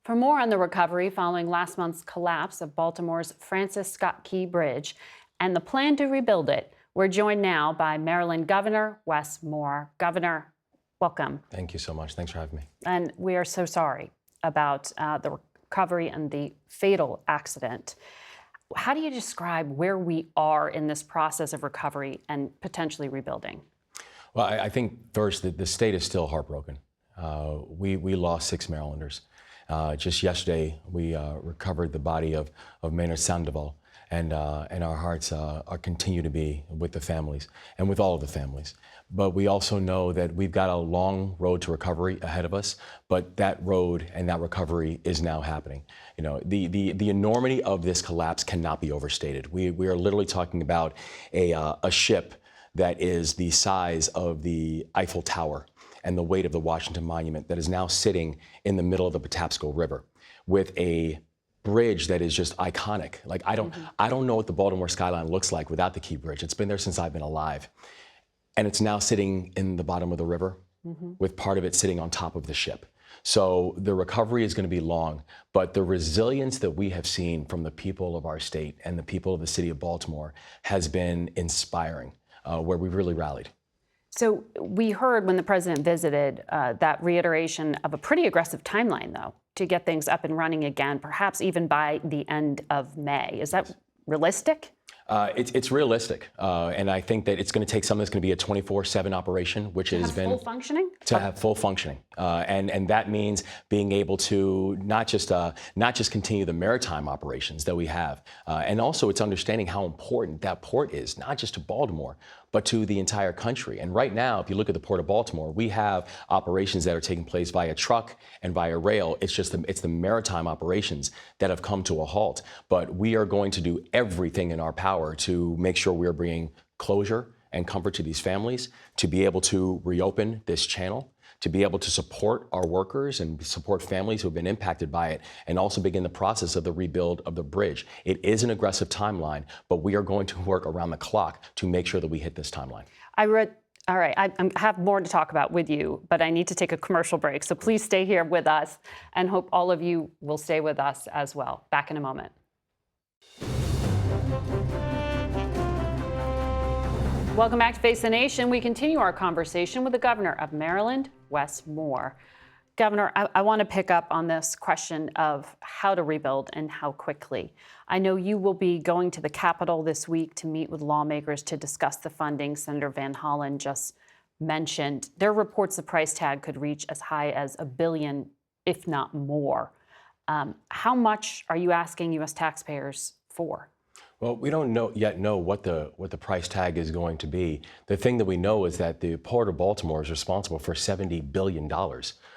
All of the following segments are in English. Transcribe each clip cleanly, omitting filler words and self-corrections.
For more on the recovery following last month's collapse of Baltimore's Francis Scott Key Bridge and the plan to rebuild it, we're joined now by Maryland Governor Wes Moore. Governor, welcome. Thank you so much. Thanks for having me. And we are so sorry about the recovery and the fatal accident. How do you describe where we are in this process of recovery and potentially rebuilding? Well, I think first that the state is still heartbroken. We lost 6 Marylanders. Just yesterday, we recovered the body of Maynard Sandoval, and our hearts continue to be with the families and with all of the families. But we also know that we've got a long road to recovery ahead of us, but that road and that recovery is now happening. You know, the enormity of this collapse cannot be overstated. We are literally talking about a ship that is the size of the Eiffel Tower and the weight of the Washington Monument that is now sitting in the middle of the Patapsco River with a bridge that is just iconic. Like, I don't know what the Baltimore skyline looks like without the Key Bridge. It's been there since I've been alive. And it's now sitting in the bottom of the river with part of it sitting on top of the ship. So the recovery is going to be long, but the resilience that we have seen from the people of our state and the people of the city of Baltimore has been inspiring, where we've really rallied. So we heard when the president visited that reiteration of a pretty aggressive timeline, though, to get things up and running again, perhaps even by the end of May. Is that realistic? It's realistic, and I think that it's going to take something that's going to be a 24/7 operation, which has been full functioning. To have full functioning, and that means being able to not just continue the maritime operations that we have, and also it's understanding how important that port is, not just to Baltimore, but to the entire country. And right now, if you look at the Port of Baltimore, we have operations that are taking place via truck and via rail. It's the maritime operations that have come to a halt. But we are going to do everything in our power to make sure we are bringing closure and comfort to these families, to be able to reopen this channel, to be able to support our workers and support families who have been impacted by it, and also begin the process of the rebuild of the bridge. It is an aggressive timeline, but we are going to work around the clock to make sure that we hit this timeline. All right, I have more to talk about with you, but I need to take a commercial break. So please stay here with us, and hope all of you will stay with us as well. Back in a moment. Welcome back to Face the Nation. We continue our conversation with the governor of Maryland, Wes Moore. Governor, I want to pick up on this question of how to rebuild and how quickly. I know you will be going to the Capitol this week to meet with lawmakers to discuss the funding Senator Van Hollen just mentioned. There are reports the price tag could reach as high as $1 billion, if not more. How much are you asking U.S. taxpayers for? Well, we don't yet know what the price tag is going to be. The thing that we know is that the Port of Baltimore is responsible for $70 billion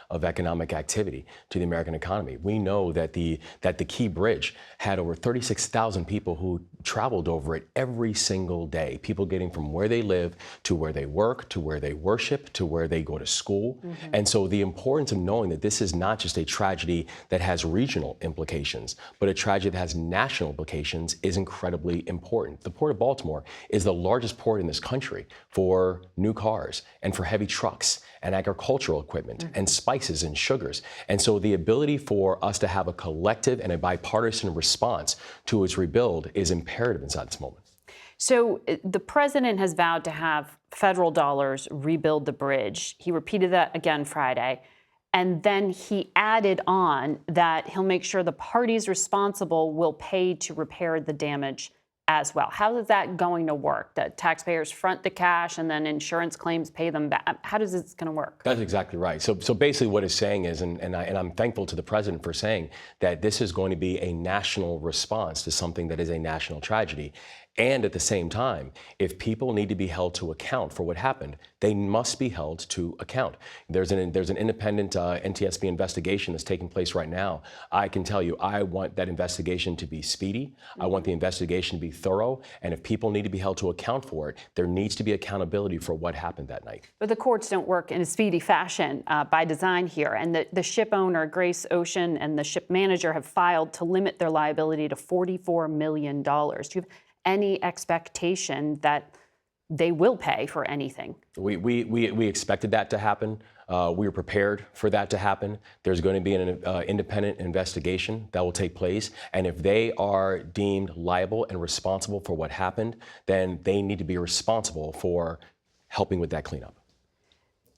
of economic activity to the American economy. We know that the Key Bridge had over 36,000 people who traveled over it every single day. People getting from where they live to where they work, to where they worship, to where they go to school. And so the importance of knowing that this is not just a tragedy that has regional implications, but a tragedy that has national implications is incredibly important. The Port of Baltimore is the largest port in this country for new cars and for heavy trucks and agricultural equipment and spices and sugars. And so the ability for us to have a collective and a bipartisan response to its rebuild is imperative inside this moment. So the president has vowed to have federal dollars rebuild the bridge. He repeated that again Friday. And then he added on that he'll make sure the parties responsible will pay to repair the damage as well. How is that going to work? That taxpayers front the cash and then insurance claims pay them back? How does this going to work? That's exactly right. So basically what it's saying is, and I'm thankful to the president for saying that this is going to be a national response to something that is a national tragedy. And at the same time, if people need to be held to account for what happened, they must be held to account. There's an independent NTSB investigation that's taking place right now. I can tell you, I want that investigation to be speedy. I want the investigation to be thorough. And if people need to be held to account for it, there needs to be accountability for what happened that night. But the courts don't work in a speedy fashion by design here. And the ship owner, Grace Ocean, and the ship manager have filed to limit their liability to $44 million. Do you have any expectation that they will pay for anything. We expected that to happen. We were prepared for that to happen. There's going to be an independent investigation that will take place. And if they are deemed liable and responsible for what happened, then they need to be responsible for helping with that cleanup.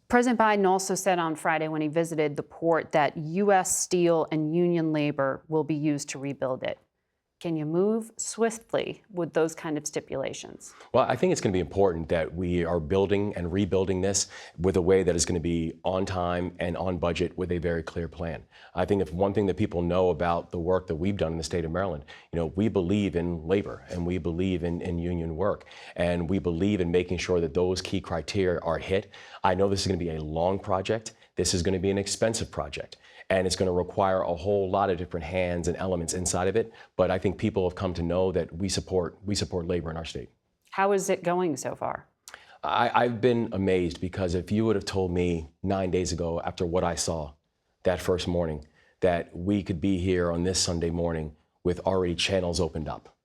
President Biden also said on Friday when he visited the port that U.S. steel and union labor will be used to rebuild it. Can you move swiftly with those kind of stipulations? Well, I think it's going to be important that we are building and rebuilding this with a way that is going to be on time and on budget with a very clear plan. I think if one thing that people know about the work that we've done in the state of Maryland, we believe in labor and we believe in union work, and we believe in making sure that those key criteria are hit. I know this is going to be a long project. This is going to be an expensive project. And it's going to require a whole lot of different hands and elements inside of it. But I think people have come to know that we support labor in our state. How is it going so far? I've been amazed, because if you would have told me 9 days ago, after what I saw that first morning, that we could be here on this Sunday morning with already channels opened up,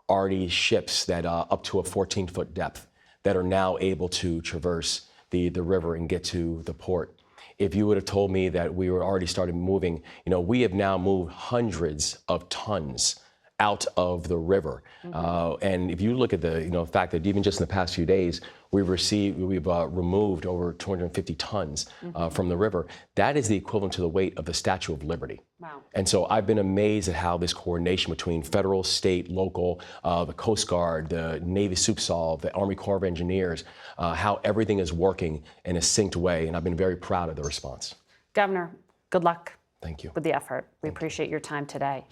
already ships that up to a 14-foot depth that are now able to traverse the river and get to the port. If you would have told me that we were already started moving, we have now moved hundreds of tons out of the river. And if you look at the fact that even just in the past few days, we've removed over 250 tons from the river. That is the equivalent to the weight of the Statue of Liberty. Wow. And so I've been amazed at how this coordination between federal, state, local, the Coast Guard, the Navy SUPSOLV, the Army Corps of Engineers, how everything is working in a synced way. And I've been very proud of the response. Governor, good luck. Thank you. With the effort. We appreciate your time today.